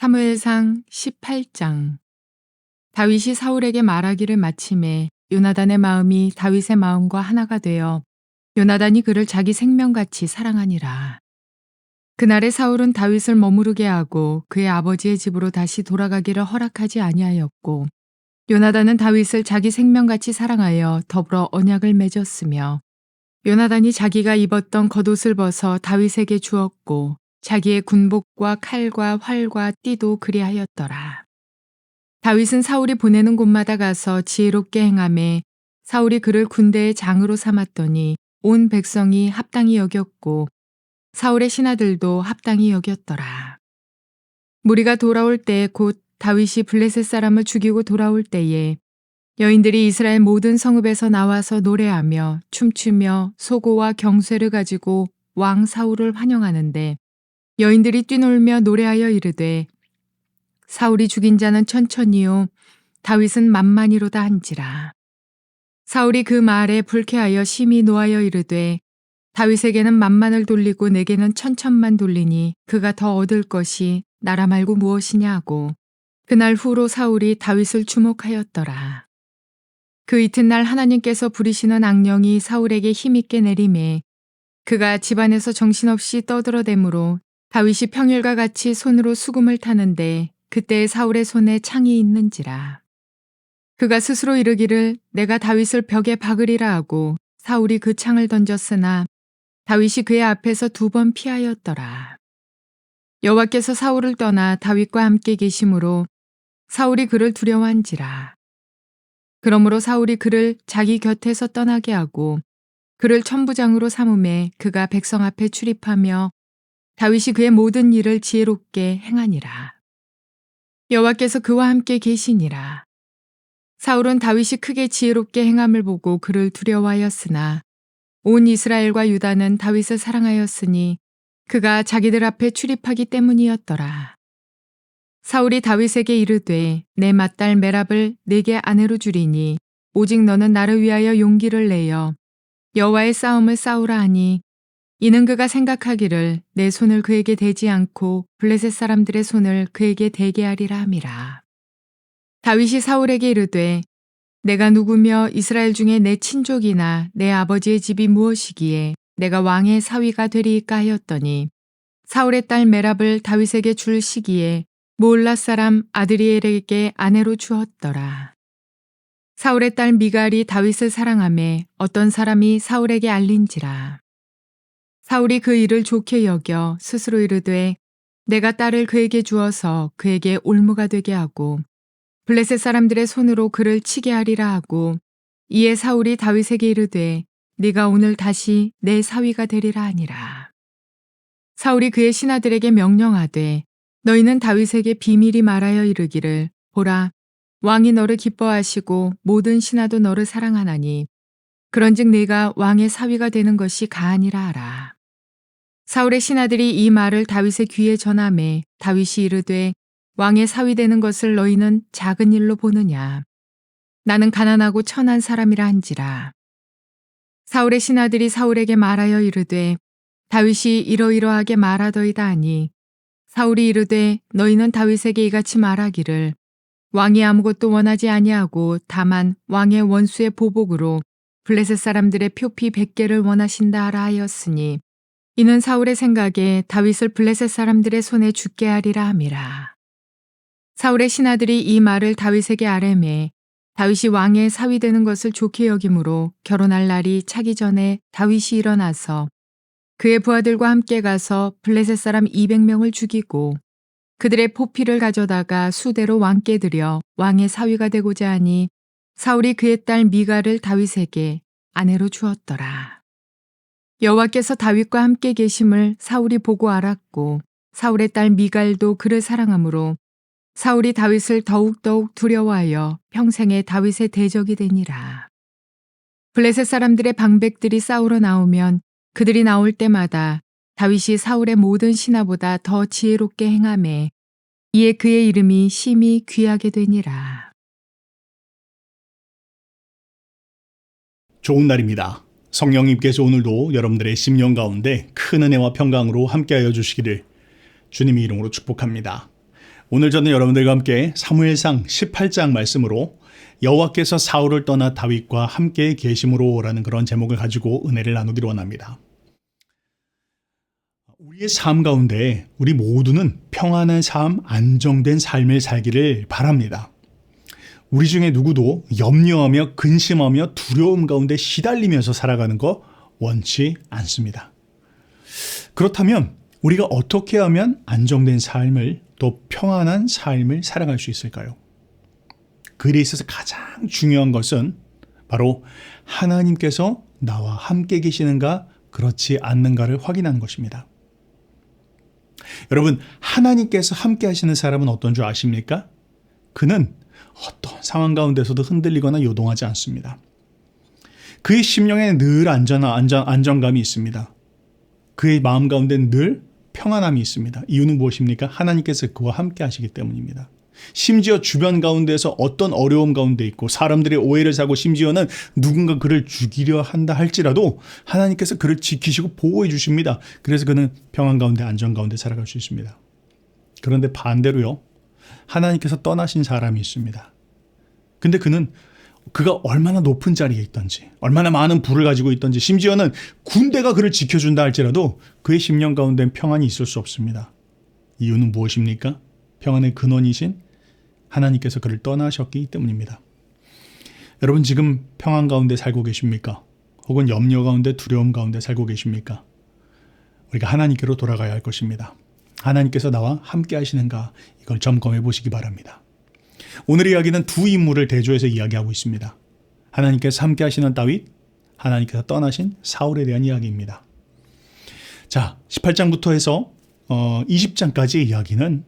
사무엘상 18장. 다윗이 사울에게 말하기를 마침에 요나단의 마음이 다윗의 마음과 하나가 되어 요나단이 그를 자기 생명같이 사랑하니라. 그날에 사울은 다윗을 머무르게 하고 그의 아버지의 집으로 다시 돌아가기를 허락하지 아니하였고, 요나단은 다윗을 자기 생명같이 사랑하여 더불어 언약을 맺었으며, 요나단이 자기가 입었던 겉옷을 벗어 다윗에게 주었고 자기의 군복과 칼과 활과 띠도 그리하였더라. 다윗은 사울이 보내는 곳마다 가서 지혜롭게 행하매 사울이 그를 군대의 장으로 삼았더니 온 백성이 합당히 여겼고 사울의 신하들도 합당히 여겼더라. 무리가 돌아올 때 곧 다윗이 블레셋 사람을 죽이고 돌아올 때에 여인들이 이스라엘 모든 성읍에서 나와서 노래하며 춤추며 소고와 경쇠를 가지고 왕 사울을 환영하는데, 여인들이 뛰놀며 노래하여 이르되 사울이 죽인 자는 천천히요 다윗은 만만히로다 한지라. 사울이 그 말에 불쾌하여 심히 노하여 이르되 다윗에게는 만만을 돌리고 내게는 천천만 돌리니 그가 더 얻을 것이 나라 말고 무엇이냐 하고, 그날 후로 사울이 다윗을 주목하였더라. 그 이튿날 하나님께서 부리시는 악령이 사울에게 힘있게 내림에 그가 집안에서 정신없이 떠들어대므로 다윗이 평일과 같이 손으로 수금을 타는데 그때 사울의 손에 창이 있는지라. 그가 스스로 이르기를 내가 다윗을 벽에 박으리라 하고 사울이 그 창을 던졌으나 다윗이 그의 앞에서 2번 피하였더라. 여호와께서 사울을 떠나 다윗과 함께 계심으로 사울이 그를 두려워한지라. 그러므로 사울이 그를 자기 곁에서 떠나게 하고 그를 천부장으로 삼음에 그가 백성 앞에 출입하며 다윗이 그의 모든 일을 지혜롭게 행하니라. 여호와께서 그와 함께 계시니라. 사울은 다윗이 크게 지혜롭게 행함을 보고 그를 두려워하였으나 온 이스라엘과 유다는 다윗을 사랑하였으니 그가 자기들 앞에 출입하기 때문이었더라. 사울이 다윗에게 이르되 내 맏딸 메랍을 내게 아내로 주리니 오직 너는 나를 위하여 용기를 내어 여호와의 싸움을 싸우라 하니, 이는 그가 생각하기를 내 손을 그에게 대지 않고 블레셋 사람들의 손을 그에게 대게 하리라 함이라. 다윗이 사울에게 이르되 내가 누구며 이스라엘 중에 내 친족이나 내 아버지의 집이 무엇이기에 내가 왕의 사위가 되리이까 하였더니, 사울의 딸 메랍을 다윗에게 줄 시기에 모올라 사람 아드리엘에게 아내로 주었더라. 사울의 딸 미갈이 다윗을 사랑하매 어떤 사람이 사울에게 알린지라. 사울이 그 일을 좋게 여겨 스스로 이르되 내가 딸을 그에게 주어서 그에게 올무가 되게 하고 블레셋 사람들의 손으로 그를 치게 하리라 하고, 이에 사울이 다윗에게 이르되 네가 오늘 다시 내 사위가 되리라 하니라. 사울이 그의 신하들에게 명령하되 너희는 다윗에게 비밀히 말하여 이르기를 보라, 왕이 너를 기뻐하시고 모든 신하도 너를 사랑하나니 그런즉 네가 왕의 사위가 되는 것이 가하니라 하라. 사울의 신하들이 이 말을 다윗의 귀에 전하매 다윗이 이르되 왕의 사위 되는 것을 너희는 작은 일로 보느냐. 나는 가난하고 천한 사람이라 한지라. 사울의 신하들이 사울에게 말하여 이르되 다윗이 이러이러하게 말하더이다 하니, 사울이 이르되 너희는 다윗에게 이같이 말하기를 왕이 아무것도 원하지 아니하고 다만 왕의 원수의 보복으로 블레셋 사람들의 표피 100개를 원하신다 하라 하였으니, 이는 사울의 생각에 다윗을 블레셋 사람들의 손에 죽게 하리라 함이라. 사울의 신하들이 이 말을 다윗에게 아뢰매 다윗이 왕의 사위 되는 것을 좋게 여김으로 결혼할 날이 차기 전에 다윗이 일어나서 그의 부하들과 함께 가서 블레셋 사람 200명을 죽이고 그들의 포피를 가져다가 수대로 왕께 드려 왕의 사위가 되고자 하니, 사울이 그의 딸 미갈을 다윗에게 아내로 주었더라. 여호와께서 다윗과 함께 계심을 사울이 보고 알았고 사울의 딸 미갈도 그를 사랑하므로 사울이 다윗을 더욱더욱 두려워하여 평생에 다윗의 대적이 되니라. 블레셋 사람들의 방백들이 싸우러 나오면 그들이 나올 때마다 다윗이 사울의 모든 신하보다 더 지혜롭게 행하매 이에 그의 이름이 심히 귀하게 되니라. 좋은 날입니다. 성령님께서 오늘도 여러분들의 심령 가운데 큰 은혜와 평강으로 함께하여 주시기를 주님의 이름으로 축복합니다. 오늘 저는 여러분들과 함께 사무엘상 18장 말씀으로 여호와께서 사울을 떠나 다윗과 함께 계심으로라는 그런 제목을 가지고 은혜를 나누기로 원합니다. 우리의 삶 가운데 우리 모두는 평안한 삶, 안정된 삶을 살기를 바랍니다. 우리 중에 누구도 염려하며 근심하며 두려움 가운데 시달리면서 살아가는 거 원치 않습니다. 그렇다면 우리가 어떻게 하면 안정된 삶을, 또 평안한 삶을 살아갈 수 있을까요? 그 일에 있어서 가장 중요한 것은 바로 하나님께서 나와 함께 계시는가 그렇지 않는가를 확인하는 것입니다. 여러분, 하나님께서 함께 하시는 사람은 어떤 줄 아십니까? 그는 어떤 상황 가운데서도 흔들리거나 요동하지 않습니다. 그의 심령에 늘 안정감이 있습니다. 그의 마음 가운데 늘 평안함이 있습니다. 이유는 무엇입니까? 하나님께서 그와 함께 하시기 때문입니다. 심지어 주변 가운데서 어떤 어려움 가운데 있고 사람들의 오해를 사고 심지어는 누군가 그를 죽이려 한다 할지라도 하나님께서 그를 지키시고 보호해 주십니다. 그래서 그는 평안 가운데 안정 가운데 살아갈 수 있습니다. 그런데 반대로요. 하나님께서 떠나신 사람이 있습니다. 근데 그가 얼마나 높은 자리에 있던지, 얼마나 많은 부를 가지고 있던지, 심지어는 군대가 그를 지켜준다 할지라도 그의 심령 가운데는 평안이 있을 수 없습니다. 이유는 무엇입니까? 평안의 근원이신 하나님께서 그를 떠나셨기 때문입니다. 여러분, 지금 평안 가운데 살고 계십니까? 혹은 염려 가운데, 두려움 가운데 살고 계십니까? 우리가 하나님께로 돌아가야 할 것입니다. 하나님께서 나와 함께 하시는가, 이걸 점검해 보시기 바랍니다. 오늘 이야기는 두 인물을 대조해서 이야기하고 있습니다. 하나님께서 함께 하시는 다윗, 하나님께서 떠나신 사울에 대한 이야기입니다. 자, 18장부터 해서 20장까지의 이야기는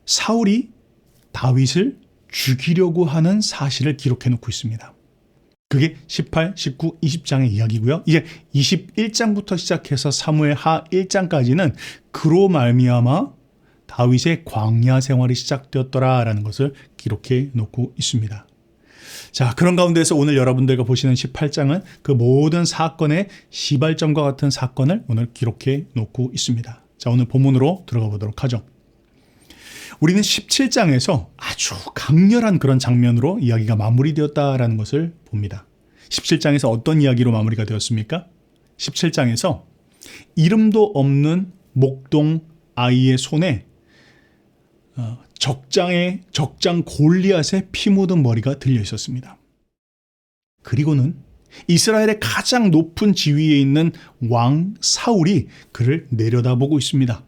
사울이 다윗을 죽이려고 하는 사실을 기록해 놓고 있습니다. 그게 18, 19, 20장의 이야기고요. 이제 21장부터 시작해서 사무엘 하 1장까지는 그로 말미암아 다윗의 광야 생활이 시작되었더라라는 것을 기록해 놓고 있습니다. 자, 그런 가운데서 오늘 여러분들과 보시는 18장은 그 모든 사건의 시발점과 같은 사건을 오늘 기록해 놓고 있습니다. 자, 오늘 본문으로 들어가 보도록 하죠. 우리는 17장에서 아주 강렬한 그런 장면으로 이야기가 마무리되었다라는 것을 봅니다. 17장에서 어떤 이야기로 마무리가 되었습니까? 17장에서 이름도 없는 목동 아이의 손에 적장 골리앗의 피 묻은 머리가 들려 있었습니다. 그리고는 이스라엘의 가장 높은 지위에 있는 왕 사울이 그를 내려다보고 있습니다.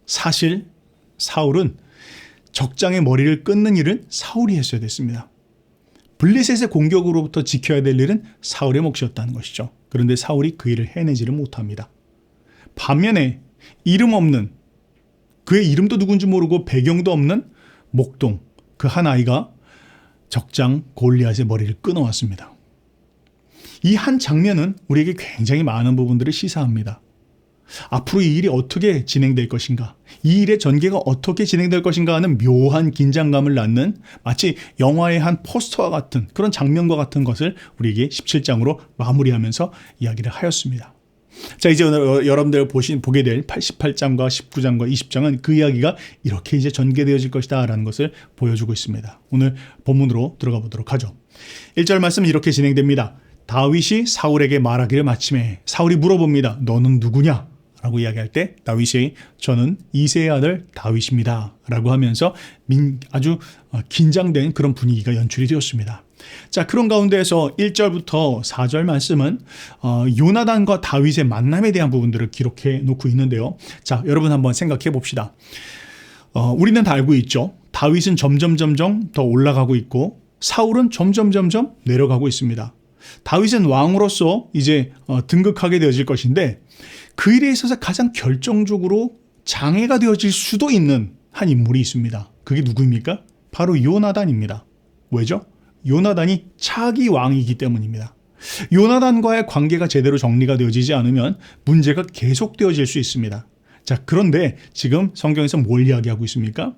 사실 사울은 적장의 머리를 끊는 일은 사울이 했어야 됐습니다. 블레셋의 공격으로부터 지켜야 될 일은 사울의 몫이었다는 것이죠. 그런데 사울이 그 일을 해내지를 못합니다. 반면에 이름 없는, 그의 이름도 누군지 모르고 배경도 없는 목동 그 한 아이가 적장 골리앗의 머리를 끊어왔습니다. 이 한 장면은 우리에게 굉장히 많은 부분들을 시사합니다. 앞으로 이 일이 어떻게 진행될 것인가, 이 일의 전개가 어떻게 진행될 것인가 하는 묘한 긴장감을 낳는 마치 영화의 한 포스터와 같은 그런 장면과 같은 것을 우리에게 17장으로 마무리하면서 이야기를 하였습니다. 자, 이제 오늘 여러분들 보게 될 88장과 19장과 20장은 그 이야기가 이렇게 이제 전개되어질 것이다 라는 것을 보여주고 있습니다. 오늘 본문으로 들어가 보도록 하죠. 1절 말씀 이렇게 진행됩니다. 다윗이 사울에게 말하기를 마침에 사울이 물어봅니다. 너는 누구냐? 라고 이야기할 때 다윗이 저는 이새의 아들 다윗입니다 라고 하면서 아주 긴장된 그런 분위기가 연출이 되었습니다. 자, 그런 가운데에서 1절부터 4절 말씀은 요나단과 다윗의 만남에 대한 부분들을 기록해 놓고 있는데요. 자, 여러분 한번 생각해 봅시다. 우리는 다 알고 있죠. 다윗은 점점 더 올라가고 있고 사울은 점점 내려가고 있습니다. 다윗은 왕으로서 이제 등극하게 되어질 것인데 그 일에 있어서 가장 결정적으로 장애가 되어질 수도 있는 한 인물이 있습니다. 그게 누구입니까? 바로 요나단입니다. 왜죠? 요나단이 차기 왕이기 때문입니다. 요나단과의 관계가 제대로 정리가 되어지지 않으면 문제가 계속되어질 수 있습니다. 자, 그런데 지금 성경에서 뭘 이야기하고 있습니까?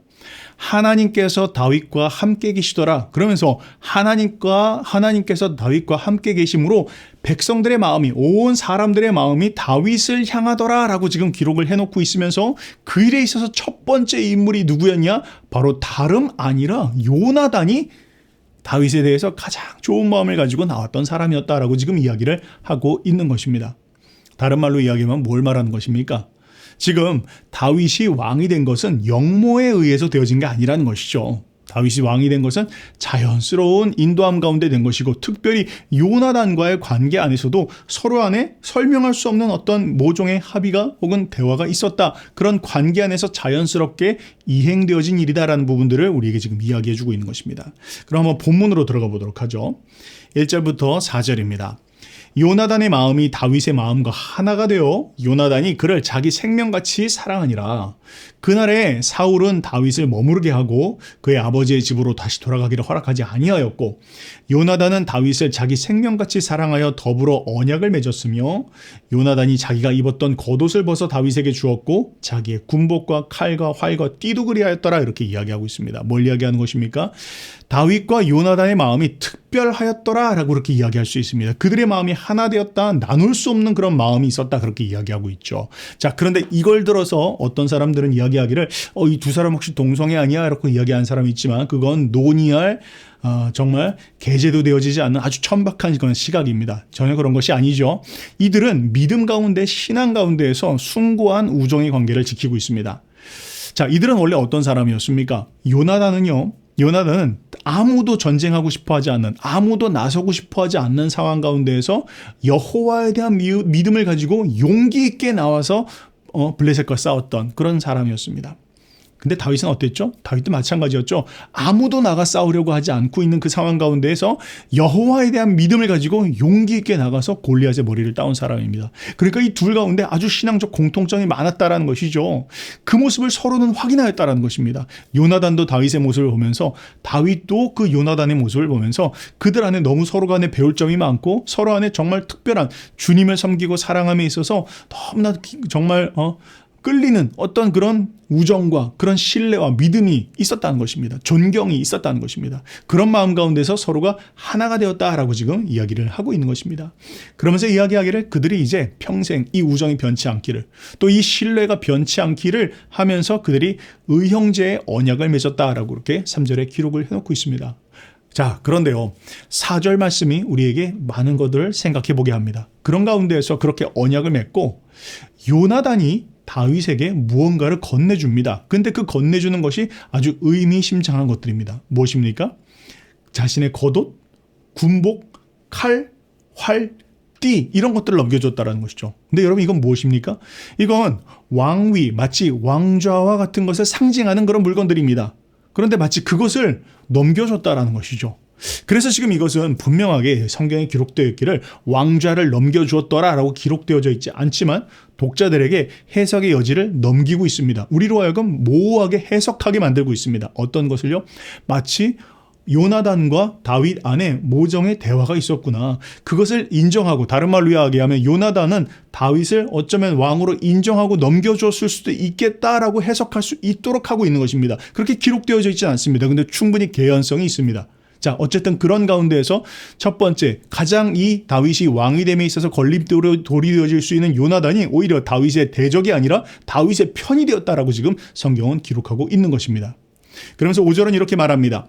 하나님께서 다윗과 함께 계시더라. 그러면서 하나님께서 다윗과 함께 계심으로 백성들의 마음이, 온 사람들의 마음이 다윗을 향하더라라고 지금 기록을 해놓고 있으면서 그 일에 있어서 첫 번째 인물이 누구였냐? 바로 다름 아니라 요나단이 다윗에 대해서 가장 좋은 마음을 가지고 나왔던 사람이었다라고 지금 이야기를 하고 있는 것입니다. 다른 말로 이야기하면 뭘 말하는 것입니까? 지금 다윗이 왕이 된 것은 역모에 의해서 되어진 게 아니라는 것이죠. 다윗이 왕이 된 것은 자연스러운 인도함 가운데 된 것이고, 특별히 요나단과의 관계 안에서도 서로 안에 설명할 수 없는 어떤 모종의 합의가 혹은 대화가 있었다. 그런 관계 안에서 자연스럽게 이행되어진 일이다라는 부분들을 우리에게 지금 이야기해주고 있는 것입니다. 그럼 한번 본문으로 들어가 보도록 하죠. 1절부터 4절입니다. 요나단의 마음이 다윗의 마음과 하나가 되어 요나단이 그를 자기 생명같이 사랑하니라. 그날에 사울은 다윗을 머무르게 하고 그의 아버지의 집으로 다시 돌아가기를 허락하지 아니하였고, 요나단은 다윗을 자기 생명같이 사랑하여 더불어 언약을 맺었으며, 요나단이 자기가 입었던 겉옷을 벗어 다윗에게 주었고 자기의 군복과 칼과 활과 띠도 그리하였더라. 이렇게 이야기하고 있습니다. 뭘 이야기하는 것입니까? 다윗과 요나단의 마음이 특별하였더라 라고 그렇게 이야기할 수 있습니다. 그들의 마음이 하나 되었다, 나눌 수 없는 그런 마음이 있었다, 그렇게 이야기하고 있죠. 자, 그런데 이걸 들어서 어떤 사람들은 이야기하기를 이 두 사람 혹시 동성애 아니야? 라고 이야기한 사람이 있지만, 그건 논의할 정말 계제도 되어지지 않는 아주 천박한 그런 시각입니다. 전혀 그런 것이 아니죠. 이들은 믿음 가운데, 신앙 가운데에서 숭고한 우정의 관계를 지키고 있습니다. 자, 이들은 원래 어떤 사람이었습니까? 요나단은 아무도 전쟁하고 싶어하지 않는, 아무도 나서고 싶어하지 않는 상황 가운데에서 여호와에 대한 믿음을 가지고 용기 있게 나와서 블레셋과 싸웠던 그런 사람이었습니다. 근데 다윗은 어땠죠? 다윗도 마찬가지였죠. 아무도 나가 싸우려고 하지 않고 있는 그 상황 가운데에서 여호와에 대한 믿음을 가지고 용기 있게 나가서 골리앗의 머리를 따온 사람입니다. 그러니까 이 둘 가운데 아주 신앙적 공통점이 많았다라는 것이죠. 그 모습을 서로는 확인하였다라는 것입니다. 요나단도 다윗의 모습을 보면서, 다윗도 그 요나단의 모습을 보면서 그들 안에 너무 서로 간에 배울 점이 많고, 서로 안에 정말 특별한 주님을 섬기고 사랑함에 있어서 너무나 정말 끌리는 어떤 그런 우정과 그런 신뢰와 믿음이 있었다는 것입니다. 존경이 있었다는 것입니다. 그런 마음 가운데서 서로가 하나가 되었다라고 지금 이야기를 하고 있는 것입니다. 그러면서 이야기하기를 그들이 이제 평생 이 우정이 변치 않기를, 또 이 신뢰가 변치 않기를 하면서 그들이 의형제의 언약을 맺었다라고 이렇게 3절에 기록을 해놓고 있습니다. 자, 그런데요, 4절 말씀이 우리에게 많은 것들을 생각해 보게 합니다. 그런 가운데에서 그렇게 언약을 맺고 요나단이 다윗에게 무언가를 건네줍니다. 근데 그 건네주는 것이 아주 의미심장한 것들입니다. 무엇입니까? 자신의 겉옷, 군복, 칼, 활, 띠, 이런 것들을 넘겨줬다는 것이죠. 근데 여러분, 이건 무엇입니까? 이건 왕위, 마치 왕좌와 같은 것을 상징하는 그런 물건들입니다. 그런데 마치 그것을 넘겨줬다는 것이죠. 그래서 지금 이것은 분명하게 성경에 기록되어 있기를 왕좌를 넘겨주었더라라고 기록되어져 있지 않지만, 독자들에게 해석의 여지를 넘기고 있습니다. 우리로 하여금 모호하게 해석하게 만들고 있습니다. 어떤 것을요? 마치 요나단과 다윗 안에 모종의 대화가 있었구나, 그것을 인정하고, 다른 말로 이야기하면 요나단은 다윗을 어쩌면 왕으로 인정하고 넘겨줬을 수도 있겠다라고 해석할 수 있도록 하고 있는 것입니다. 그렇게 기록되어져 있지 않습니다. 근데 충분히 개연성이 있습니다. 자, 어쨌든 그런 가운데에서 첫 번째, 가장 이 다윗이 왕이 됨에 있어서 걸림돌이 되어질 수 있는 요나단이 오히려 다윗의 대적이 아니라 다윗의 편이 되었다라고 지금 성경은 기록하고 있는 것입니다. 그러면서 5절은 이렇게 말합니다.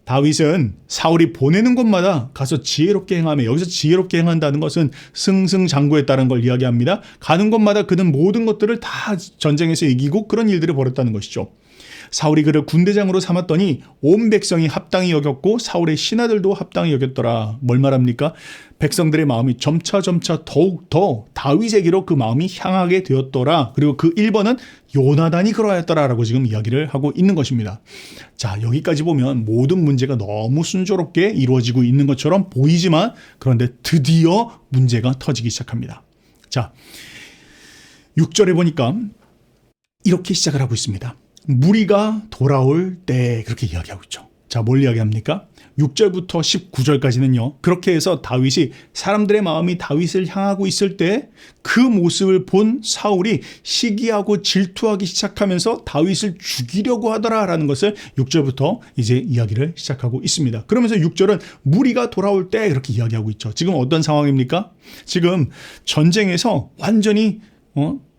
다윗은 사울이 보내는 곳마다 가서 지혜롭게 행하며, 여기서 지혜롭게 행한다는 것은 승승장구했다는 걸 이야기합니다. 가는 곳마다 그는 모든 것들을 다 전쟁에서 이기고 그런 일들을 벌였다는 것이죠. 사울이 그를 군대장으로 삼았더니 온 백성이 합당히 여겼고 사울의 신하들도 합당히 여겼더라. 뭘 말합니까? 백성들의 마음이 점차 더욱 더 다윗에게로 그 마음이 향하게 되었더라. 그리고 그 1번은 요나단이 그러하였더라라고 지금 이야기를 하고 있는 것입니다. 자, 여기까지 보면 모든 문제가 너무 순조롭게 이루어지고 있는 것처럼 보이지만, 그런데 드디어 문제가 터지기 시작합니다. 자, 6절에 보니까 이렇게 시작을 하고 있습니다. 무리가 돌아올 때, 그렇게 이야기하고 있죠. 자, 뭘 이야기합니까? 6절부터 19절까지는요. 그렇게 해서 다윗이 사람들의 마음이 다윗을 향하고 있을 때 그 모습을 본 사울이 시기하고 질투하기 시작하면서 다윗을 죽이려고 하더라라는 것을 6절부터 이제 이야기를 시작하고 있습니다. 그러면서 6절은 무리가 돌아올 때 그렇게 이야기하고 있죠. 지금 어떤 상황입니까? 지금 전쟁에서 완전히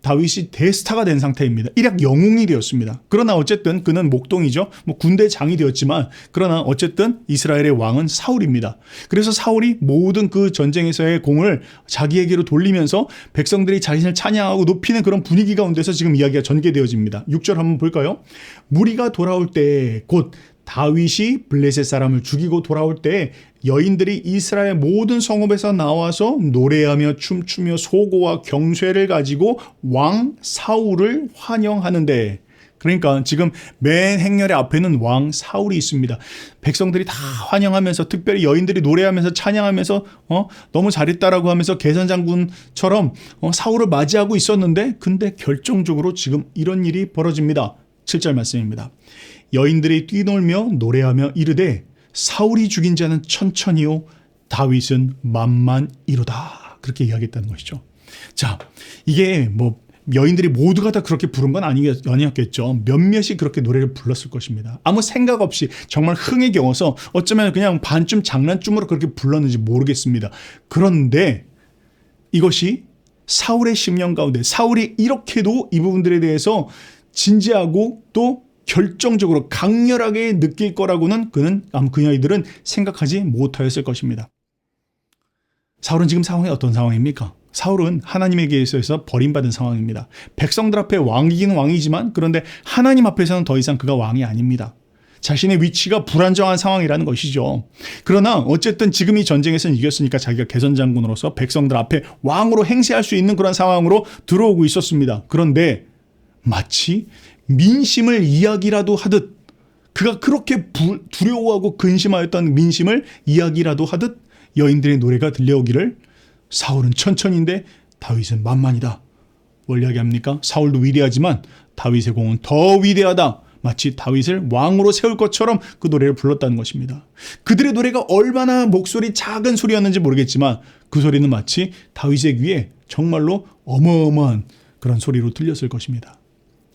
다윗이 대스타가 된 상태입니다. 일약 영웅이 되었습니다. 그러나 어쨌든 그는 목동이죠. 군대 장이 되었지만 그러나 어쨌든 이스라엘의 왕은 사울입니다. 그래서 사울이 모든 그 전쟁에서의 공을 자기에게로 돌리면서 백성들이 자신을 찬양하고 높이는 그런 분위기 가운데서 지금 이야기가 전개되어집니다. 6절 한번 볼까요? 무리가 돌아올 때 곧 다윗이 블레셋 사람을 죽이고 돌아올 때 여인들이 이스라엘 모든 성읍에서 나와서 노래하며 춤추며 소고와 경쇠를 가지고 왕 사울을 환영하는데, 그러니까 지금 맨 행렬의 앞에는 왕 사울이 있습니다. 백성들이 다 환영하면서 특별히 여인들이 노래하면서 찬양하면서 너무 잘했다라고 하면서 개선장군처럼 사울을 맞이하고 있었는데 근데 결정적으로 지금 이런 일이 벌어집니다. 7절 말씀입니다. 여인들이 뛰놀며 노래하며 이르되 사울이 죽인 자는 천천히요 다윗은 만만이로다. 그렇게 이야기했다는 것이죠. 자, 이게 여인들이 모두가 다 그렇게 부른 건 아니었겠죠. 몇몇이 그렇게 노래를 불렀을 것입니다. 아무 생각 없이 정말 흥에 겨워서 어쩌면 그냥 반쯤 장난쯤으로 그렇게 불렀는지 모르겠습니다. 그런데 이것이 사울의 심령 가운데 사울이 이렇게도 이 부분들에 대해서 진지하고 또 결정적으로 강렬하게 느낄 거라고는 그녀들은 생각하지 못하였을 것입니다. 사울은 지금 상황이 어떤 상황입니까? 사울은 하나님에게 있어서 버림받은 상황입니다. 백성들 앞에 왕이긴 왕이지만 그런데 하나님 앞에서는 더 이상 그가 왕이 아닙니다. 자신의 위치가 불안정한 상황이라는 것이죠. 그러나 어쨌든 지금 이 전쟁에서는 이겼으니까 자기가 개선장군으로서 백성들 앞에 왕으로 행세할 수 있는 그런 상황으로 들어오고 있었습니다. 그런데 마치 민심을 이야기라도 하듯 그가 그렇게 두려워하고 근심하였던 민심을 이야기라도 하듯 여인들의 노래가 들려오기를 사울은 천천히인데 다윗은 만만이다. 뭘 이야기합니까? 사울도 위대하지만 다윗의 공은 더 위대하다. 마치 다윗을 왕으로 세울 것처럼 그 노래를 불렀다는 것입니다. 그들의 노래가 얼마나 목소리 작은 소리였는지 모르겠지만 그 소리는 마치 다윗의 귀에 정말로 어마어마한 그런 소리로 들렸을 것입니다.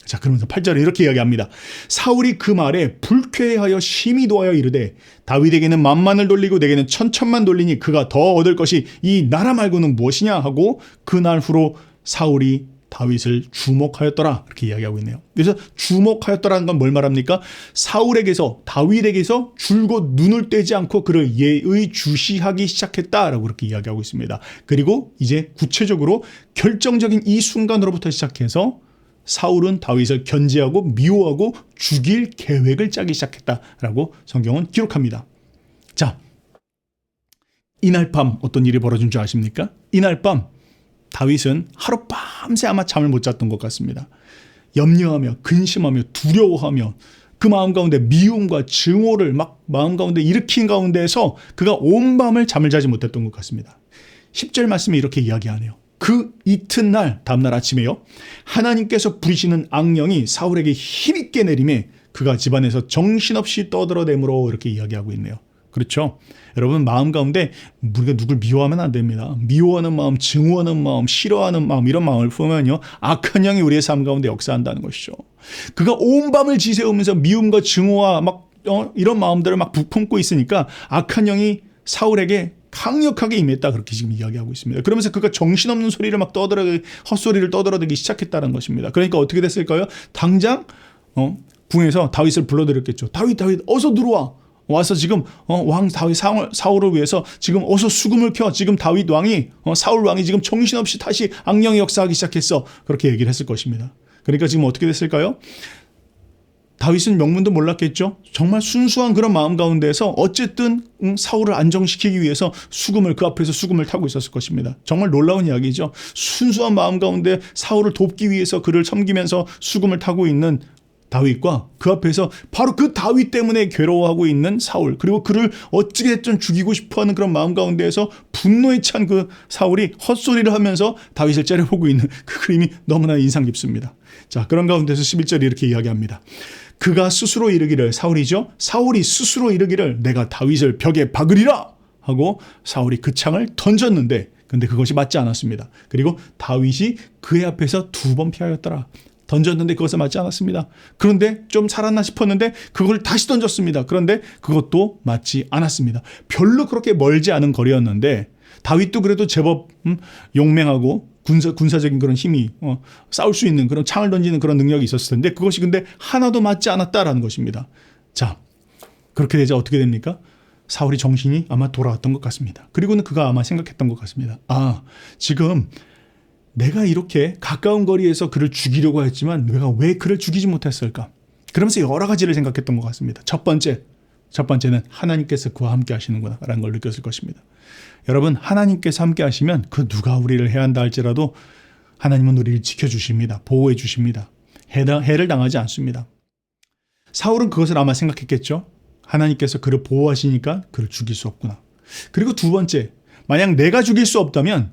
자, 그러면서 8절에 이렇게 이야기합니다. 사울이 그 말에 불쾌하여 심히 도하여 이르되 다윗에게는 만만을 돌리고 내게는 천천만 돌리니 그가 더 얻을 것이 이 나라 말고는 무엇이냐 하고 그날 후로 사울이 다윗을 주목하였더라. 이렇게 이야기하고 있네요. 그래서 주목하였더라는 건 뭘 말합니까? 사울에게서 다윗에게서 줄곧 눈을 떼지 않고 그를 예의주시하기 시작했다라고 그렇게 이야기하고 있습니다. 그리고 이제 구체적으로 결정적인 이 순간으로부터 시작해서 사울은 다윗을 견제하고 미워하고 죽일 계획을 짜기 시작했다라고 성경은 기록합니다. 자, 이날 밤 어떤 일이 벌어진 줄 아십니까? 이날 밤 다윗은 하룻밤새 아마 잠을 못 잤던 것 같습니다. 염려하며 근심하며 두려워하며 그 마음 가운데 미움과 증오를 막 마음 가운데 일으킨 가운데에서 그가 온 밤을 잠을 자지 못했던 것 같습니다. 10절 말씀에 이렇게 이야기하네요. 그 이튿날 다음날 아침에요 하나님께서 부리시는 악령이 사울에게 힘있게 내림에 그가 집안에서 정신없이 떠들어대므로 이렇게 이야기하고 있네요. 그렇죠? 여러분 마음 가운데 우리가 누굴 미워하면 안 됩니다. 미워하는 마음, 증오하는 마음, 싫어하는 마음 이런 마음을 품으면요 악한 영이 우리의 삶 가운데 역사한다는 것이죠. 그가 온 밤을 지새우면서 미움과 증오와 이런 마음들을 막 부품고 있으니까 악한 영이 사울에게 강력하게 임했다 그렇게 지금 이야기하고 있습니다. 그러면서 그가 정신없는 소리를 막 헛소리를 떠들어대기 시작했다는 것입니다. 그러니까 어떻게 됐을까요? 당장 궁에서 다윗을 불러들였겠죠. 다윗 어서 들어와. 와서 지금 왕 다윗 사울을 위해서 지금 어서 수금을 켜. 지금 다윗 왕이 사울 왕이 지금 정신없이 다시 악령이 역사하기 시작했어. 그렇게 얘기를 했을 것입니다. 그러니까 지금 어떻게 됐을까요? 다윗은 명문도 몰랐겠죠. 정말 순수한 그런 마음 가운데에서 어쨌든 사울을 안정시키기 위해서 그 앞에서 수금을 타고 있었을 것입니다. 정말 놀라운 이야기죠. 순수한 마음 가운데 사울을 돕기 위해서 그를 섬기면서 수금을 타고 있는 다윗과 그 앞에서 바로 그 다윗 때문에 괴로워하고 있는 사울, 그리고 그를 어찌됐든 죽이고 싶어하는 그런 마음 가운데에서 분노에 찬 그 사울이 헛소리를 하면서 다윗을 째려보고 있는 그 그림이 너무나 인상 깊습니다. 자, 그런 가운데서 11절이 이렇게 이야기합니다. 그가 스스로 이르기를, 사울이죠. 사울이 스스로 이르기를 내가 다윗을 벽에 박으리라 하고 사울이 그 창을 던졌는데 근데 그것이 맞지 않았습니다. 그리고 다윗이 그의 앞에서 2번 피하였더라. 던졌는데 그것은 맞지 않았습니다. 그런데 좀 살았나 싶었는데 그걸 다시 던졌습니다. 그런데 그것도 맞지 않았습니다. 별로 그렇게 멀지 않은 거리였는데 다윗도 그래도 제법 용맹하고 군사적인 그런 힘이 싸울 수 있는 그런 창을 던지는 그런 능력이 있었을 텐데 그것이 근데 하나도 맞지 않았다라는 것입니다. 자, 그렇게 되자 어떻게 됩니까? 사울이 정신이 아마 돌아왔던 것 같습니다. 그리고는 그가 아마 생각했던 것 같습니다. 아, 지금 내가 이렇게 가까운 거리에서 그를 죽이려고 했지만 내가 왜 그를 죽이지 못했을까? 그러면서 여러 가지를 생각했던 것 같습니다. 첫 번째는 하나님께서 그와 함께 하시는구나 라는 걸 느꼈을 것입니다. 여러분, 하나님께서 함께 하시면 그 누가 우리를 해한다 할지라도 하나님은 우리를 지켜주십니다. 보호해 주십니다. 해를 당하지 않습니다. 사울은 그것을 아마 생각했겠죠. 하나님께서 그를 보호하시니까 그를 죽일 수 없구나. 그리고 2번째, 만약 내가 죽일 수 없다면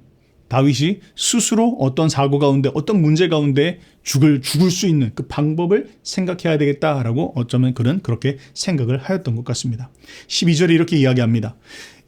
다윗이 스스로 어떤 사고 가운데 어떤 문제 가운데 죽을 수 있는 그 방법을 생각해야 되겠다라고 어쩌면 그는 그렇게 생각을 하였던 것 같습니다. 12절에 이렇게 이야기합니다.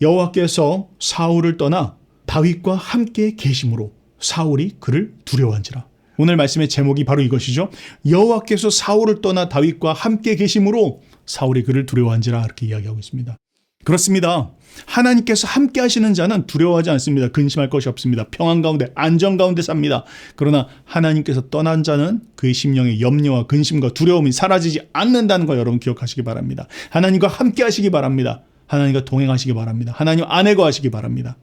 여호와께서 사울을 떠나 다윗과 함께 계심으로 사울이 그를 두려워한지라. 오늘 말씀의 제목이 바로 이것이죠. 여호와께서 사울을 떠나 다윗과 함께 계심으로 사울이 그를 두려워한지라 이렇게 이야기하고 있습니다. 그렇습니다. 하나님께서 함께 하시는 자는 두려워하지 않습니다. 근심할 것이 없습니다. 평안 가운데 안정 가운데 삽니다. 그러나 하나님께서 떠난 자는 그의 심령의 염려와 근심과 두려움이 사라지지 않는다는 거 여러분 기억하시기 바랍니다. 하나님과 함께 하시기 바랍니다. 하나님과 동행하시기 바랍니다. 하나님 안에 거하시기 바랍니다.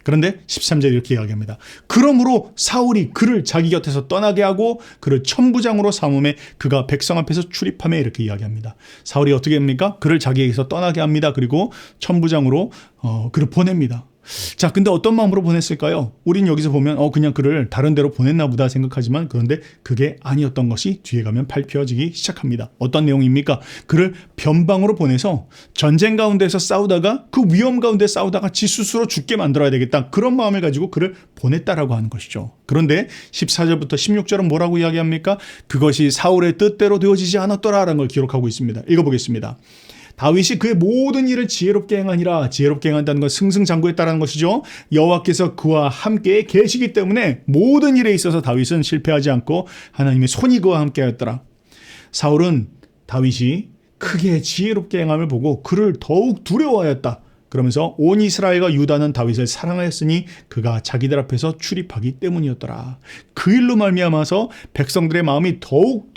그런데 13절에 이렇게 이야기합니다. 그러므로 사울이 그를 자기 곁에서 떠나게 하고 그를 천부장으로 삼음에 그가 백성 앞에서 출입하며 이렇게 이야기합니다. 사울이 어떻게 합니까? 그를 자기에게서 떠나게 합니다. 그리고 천부장으로 그를 보냅니다. 자, 근데 어떤 마음으로 보냈을까요? 우린 여기서 보면 그냥 그를 다른 데로 보냈나 보다 생각하지만 그런데 그게 아니었던 것이 뒤에 가면 밝혀지기 시작합니다. 어떤 내용입니까? 그를 변방으로 보내서 전쟁 가운데서 싸우다가 그 위험 가운데 싸우다가 지 스스로 죽게 만들어야 되겠다. 그런 마음을 가지고 그를 보냈다라고 하는 것이죠. 그런데 14절부터 16절은 뭐라고 이야기합니까? 그것이 사울의 뜻대로 되어지지 않았더라라는 걸 기록하고 있습니다. 읽어보겠습니다. 다윗이 그의 모든 일을 지혜롭게 행하니라. 지혜롭게 행한다는 건 승승장구했다는 것이죠. 여호와께서 그와 함께 계시기 때문에 모든 일에 있어서 다윗은 실패하지 않고 하나님의 손이 그와 함께하였더라. 사울은 다윗이 크게 지혜롭게 행함을 보고 그를 더욱 두려워하였다. 그러면서 온 이스라엘과 유다는 다윗을 사랑하였으니 그가 자기들 앞에서 출입하기 때문이었더라. 그 일로 말미암아서 백성들의 마음이 더욱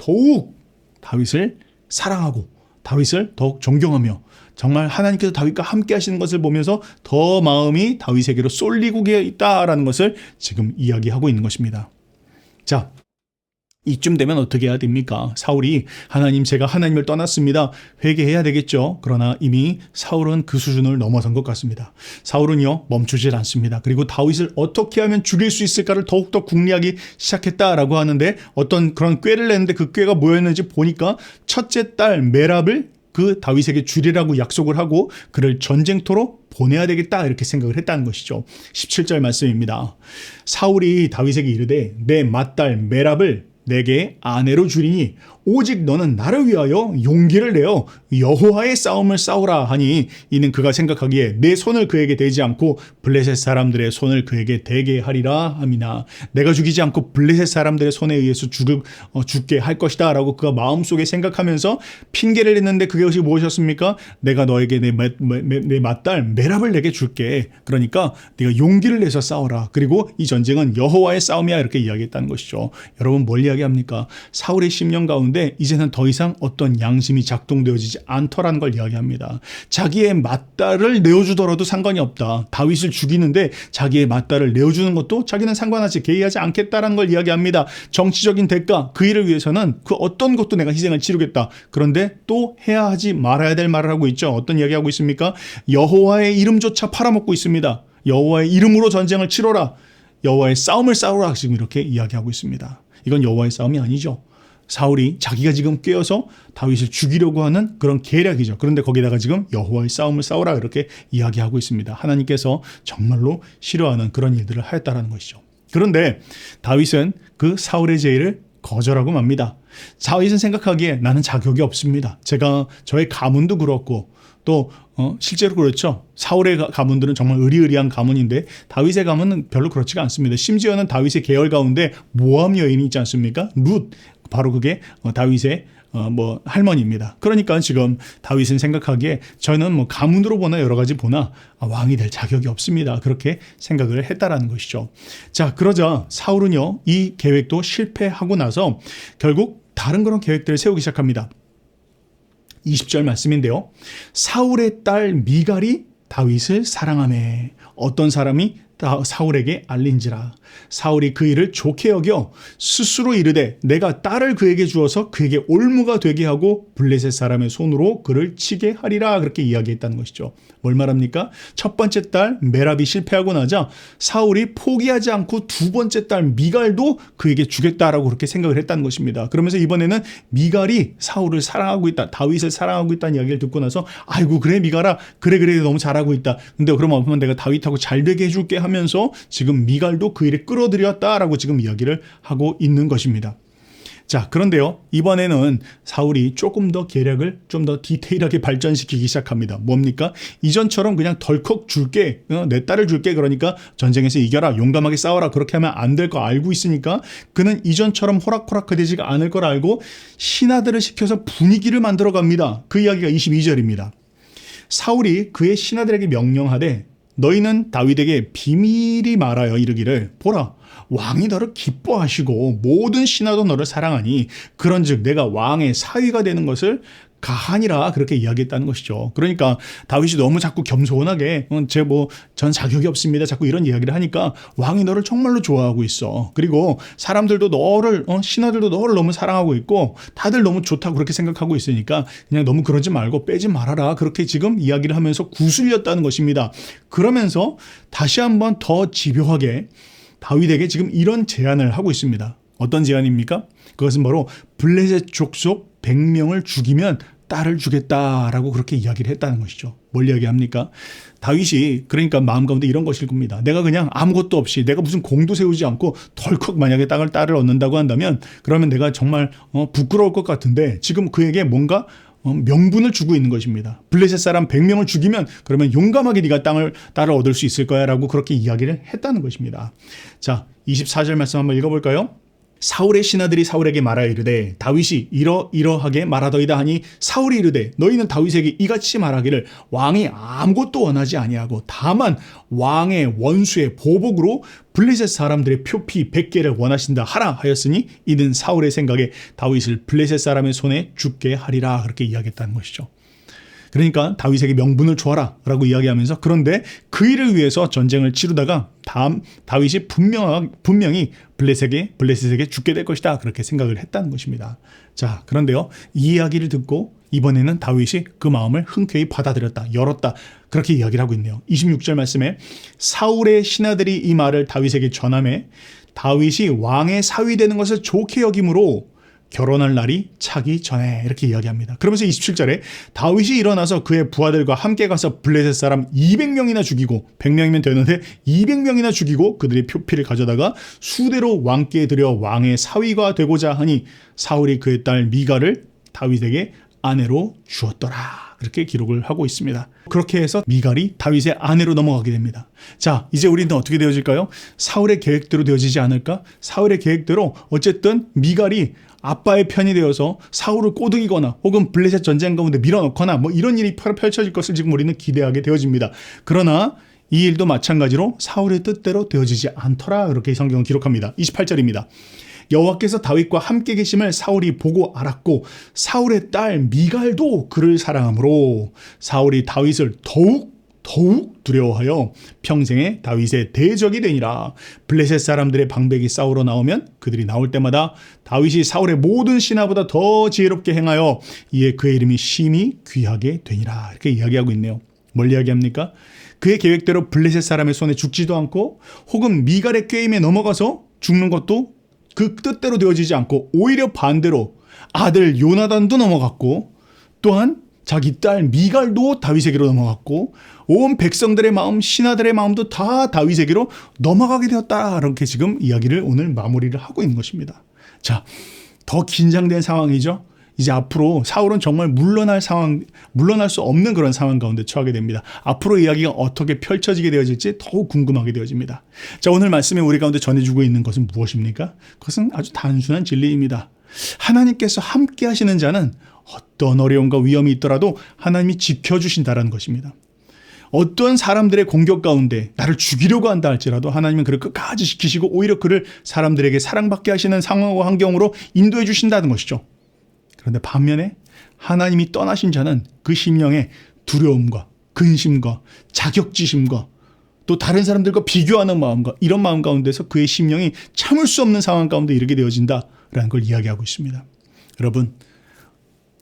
다윗을 사랑하고 다윗을 더욱 존경하며 정말 하나님께서 다윗과 함께 하시는 것을 보면서 더 마음이 다윗에게로 쏠리고 있다라는 것을 지금 이야기하고 있는 것입니다. 자, 이쯤 되면 어떻게 해야 됩니까? 사울이 하나님, 제가 하나님을 떠났습니다. 회개해야 되겠죠. 그러나 이미 사울은 그 수준을 넘어선 것 같습니다. 사울은요, 멈추질 않습니다. 그리고 다윗을 어떻게 하면 죽일 수 있을까를 더욱더 궁리하기 시작했다라고 하는데 어떤 그런 꾀를 냈는데 그 꾀가 뭐였는지 보니까 첫째 딸 메랍을 그 다윗에게 주리라고 약속을 하고 그를 전쟁터로 보내야 되겠다 이렇게 생각을 했다는 것이죠. 17절 말씀입니다. 사울이 다윗에게 이르되 내 맏딸 메랍을 내게 아내로 주리니 오직 너는 나를 위하여 용기를 내어 여호와의 싸움을 싸우라 하니 이는 그가 생각하기에 내 손을 그에게 대지 않고 블레셋 사람들의 손을 그에게 대게 하리라 함이나 내가 죽이지 않고 블레셋 사람들의 손에 의해서 죽게 할 것이다 라고 그가 마음속에 생각하면서 핑계를 냈는데 그것이 무엇이었습니까? 내가 너에게 내 맏딸 메랍을 내게 줄게. 그러니까 네가 용기를 내서 싸워라. 그리고 이 전쟁은 여호와의 싸움이야 이렇게 이야기했다는 것이죠. 여러분 뭘 이야기합니까? 사울의 심령 가운데 이제는 더 이상 어떤 양심이 작동되어지지 않더라는 걸 이야기합니다. 자기의 맏딸을 내어주더라도 상관이 없다. 다윗을 죽이는데 자기의 맏딸을 내어주는 것도 자기는 상관하지 개의하지 않겠다라는 걸 이야기합니다. 정치적인 대가, 그 일을 위해서는 그 어떤 것도 내가 희생을 치르겠다. 그런데 또 해야 하지 말아야 될 말을 하고 있죠. 어떤 이야기하고 있습니까? 여호와의 이름조차 팔아먹고 있습니다. 여호와의 이름으로 전쟁을 치러라. 여호와의 싸움을 싸우라. 지금 이렇게 이야기하고 있습니다. 이건 여호와의 싸움이 아니죠. 사울이 자기가 지금 꿰어서 다윗을 죽이려고 하는 그런 계략이죠. 그런데 거기다가 지금 여호와의 싸움을 싸우라 이렇게 이야기하고 있습니다. 하나님께서 정말로 싫어하는 그런 일들을 하였다라는 것이죠. 그런데 다윗은 그 사울의 제의를 거절하고 맙니다. 다윗은 생각하기에 나는 자격이 없습니다. 제가 저의 가문도 그렇고 또 실제로 그렇죠. 사울의 가문들은 정말 의리의리한 가문인데 다윗의 가문은 별로 그렇지가 않습니다. 심지어는 다윗의 계열 가운데 모함 여인이 있지 않습니까? 룻, 바로 그게 다윗의 할머니입니다. 그러니까 지금 다윗은 생각하기에 저는 가문으로 보나 여러 가지 보나 왕이 될 자격이 없습니다. 그렇게 생각을 했다라는 것이죠. 자, 그러자 사울은요, 이 계획도 실패하고 나서 결국 다른 그런 계획들을 세우기 시작합니다. 20절 말씀인데요. 사울의 딸 미갈이 다윗을 사랑하매 어떤 사람이 사울에게 알린지라. 사울이 그 일을 좋게 여겨 스스로 이르되 내가 딸을 그에게 주어서 그에게 올무가 되게 하고 블레셋 사람의 손으로 그를 치게 하리라. 그렇게 이야기했다는 것이죠. 뭘 말합니까? 첫 번째 딸 메랍이 실패하고 나자 사울이 포기하지 않고 두 번째 딸 미갈도 그에게 주겠다라고 그렇게 생각을 했다는 것입니다. 그러면서 이번에는 미갈이 사울을 사랑하고 있다, 다윗을 사랑하고 있다는 이야기를 듣고 나서 아이고 그래 미갈아, 그래 너무 잘하고 있다. 근데 그러면 내가 다윗하고 잘 되게 해줄게 하면서 지금 미갈도 그 일에 끌어들였다라고 지금 이야기를 하고 있는 것입니다. 자, 그런데요, 이번에는 사울이 조금 더 계략을 좀 더 디테일하게 발전시키기 시작합니다. 뭡니까? 이전처럼 그냥 덜컥 줄게, 내 딸을 줄게, 그러니까 전쟁에서 이겨라, 용감하게 싸워라, 그렇게 하면 안 될 거 알고 있으니까 그는 이전처럼 호락호락되지가 않을 걸 알고 신하들을 시켜서 분위기를 만들어 갑니다. 그 이야기가 22절입니다. 사울이 그의 신하들에게 명령하되 너희는 다윗에게 비밀이 말하여 이르기를 보라, 왕이 너를 기뻐하시고 모든 신하도 너를 사랑하니 그런즉 내가 왕의 사위가 되는 것을 가하니라. 그렇게 이야기했다는 것이죠. 그러니까 다윗이 너무 자꾸 겸손하게 전 자격이 없습니다, 자꾸 이런 이야기를 하니까 왕이 너를 정말로 좋아하고 있어. 그리고 사람들도 너를 신하들도 너를 너무 사랑하고 있고 다들 너무 좋다고 그렇게 생각하고 있으니까 그냥 너무 그러지 말고 빼지 말아라. 그렇게 지금 이야기를 하면서 구슬렸다는 것입니다. 그러면서 다시 한번 더 집요하게 다윗에게 지금 이런 제안을 하고 있습니다. 어떤 제안입니까? 그것은 바로 블레셋 족속 100명을 죽이면 딸을 주겠다라고 그렇게 이야기를 했다는 것이죠. 뭘 이야기합니까? 다윗이 그러니까 마음 가운데 이런 것일 겁니다. 내가 그냥 아무것도 없이 내가 무슨 공도 세우지 않고 덜컥 만약에 딸을 얻는다고 한다면 그러면 내가 정말 부끄러울 것 같은데 지금 그에게 뭔가 명분을 주고 있는 것입니다. 블레셋 사람 100명을 죽이면 그러면 용감하게 네가 딸을 얻을 수 있을 거야 라고 그렇게 이야기를 했다는 것입니다. 자, 24절 말씀 한번 읽어볼까요? 사울의 신하들이 사울에게 말하여 이르되 다윗이 이러하게 말하더이다 하니 사울이 이르되 너희는 다윗에게 이같이 말하기를 왕이 아무것도 원하지 아니하고 다만 왕의 원수의 보복으로 블레셋 사람들의 표피 100개를 원하신다 하라 하였으니 이는 사울의 생각에 다윗을 블레셋 사람의 손에 죽게 하리라. 그렇게 이야기했다는 것이죠. 그러니까 다윗에게 명분을 주어라 라고 이야기하면서 그런데 그 일을 위해서 전쟁을 치르다가 다윗이 분명히 블레셋에게 죽게 될 것이다 그렇게 생각을 했다는 것입니다. 자, 그런데요, 이 이야기를 듣고 이번에는 다윗이 그 마음을 흔쾌히 받아들였다, 열었다 그렇게 이야기를 하고 있네요. 26절 말씀에 사울의 신하들이 이 말을 다윗에게 전하매 다윗이 왕의 사위 되는 것을 좋게 여김으로 결혼할 날이 차기 전에 이렇게 이야기합니다. 그러면서 27절에 다윗이 일어나서 그의 부하들과 함께 가서 블레셋 사람 200명이나 죽이고 100명이면 되는데 200명이나 죽이고 그들의 표피를 가져다가 수대로 왕께 드려 왕의 사위가 되고자 하니 사울이 그의 딸 미갈을 다윗에게 아내로 주었더라. 그렇게 기록을 하고 있습니다. 그렇게 해서 미갈이 다윗의 아내로 넘어가게 됩니다. 자, 이제 우리는 어떻게 되어질까요? 사울의 계획대로 되어지지 않을까? 사울의 계획대로 어쨌든 미갈이 아빠의 편이 되어서 사울을 꼬드기거나 혹은 블레셋 전쟁 가운데 밀어넣거나 이런 일이 펼쳐질 것을 지금 우리는 기대하게 되어집니다. 그러나 이 일도 마찬가지로 사울의 뜻대로 되어지지 않더라. 그렇게 성경은 기록합니다. 28절입니다. 여호와께서 다윗과 함께 계심을 사울이 보고 알았고 사울의 딸 미갈도 그를 사랑하므로 사울이 다윗을 더욱 두려워하여 평생에 다윗의 대적이 되니라. 블레셋 사람들의 방백이 싸우러 나오면 그들이 나올 때마다 다윗이 사울의 모든 신하보다 더 지혜롭게 행하여 이에 그의 이름이 심히 귀하게 되니라. 이렇게 이야기하고 있네요. 뭘 이야기합니까? 그의 계획대로 블레셋 사람의 손에 죽지도 않고 혹은 미갈의 꾀임에 넘어가서 죽는 것도 그 뜻대로 되어지지 않고 오히려 반대로 아들 요나단도 넘어갔고 또한 자기 딸 미갈도 다윗에게로 넘어갔고 온 백성들의 마음, 신하들의 마음도 다 다윗에게로 넘어가게 되었다. 이렇게 지금 이야기를 오늘 마무리를 하고 있는 것입니다. 자, 더 긴장된 상황이죠. 이제 앞으로 사울은 정말 물러날 수 없는 그런 상황 가운데 처하게 됩니다. 앞으로 이야기가 어떻게 펼쳐지게 되어질지 더욱 궁금하게 되어집니다. 자, 오늘 말씀에 우리 가운데 전해주고 있는 것은 무엇입니까? 그것은 아주 단순한 진리입니다. 하나님께서 함께 하시는 자는 어떤 어려움과 위험이 있더라도 하나님이 지켜주신다라는 것입니다. 어떤 사람들의 공격 가운데 나를 죽이려고 한다 할지라도 하나님은 그를 끝까지 지키시고 오히려 그를 사람들에게 사랑받게 하시는 상황과 환경으로 인도해 주신다는 것이죠. 그런데 반면에 하나님이 떠나신 자는 그 심령의 두려움과 근심과 자격지심과 또 다른 사람들과 비교하는 마음과 이런 마음 가운데서 그의 심령이 참을 수 없는 상황 가운데 이르게 되어진다라는 걸 이야기하고 있습니다. 여러분,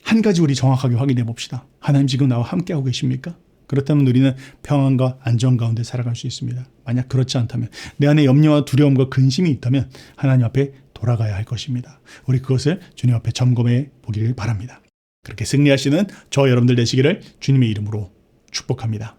한 가지 우리 정확하게 확인해 봅시다. 하나님 지금 나와 함께하고 계십니까? 그렇다면 우리는 평안과 안정 가운데 살아갈 수 있습니다. 만약 그렇지 않다면, 내 안에 염려와 두려움과 근심이 있다면 하나님 앞에 돌아가야 할 것입니다. 우리 그것을 주님 앞에 점검해 보기를 바랍니다. 그렇게 승리하시는 저 여러분들 되시기를 주님의 이름으로 축복합니다.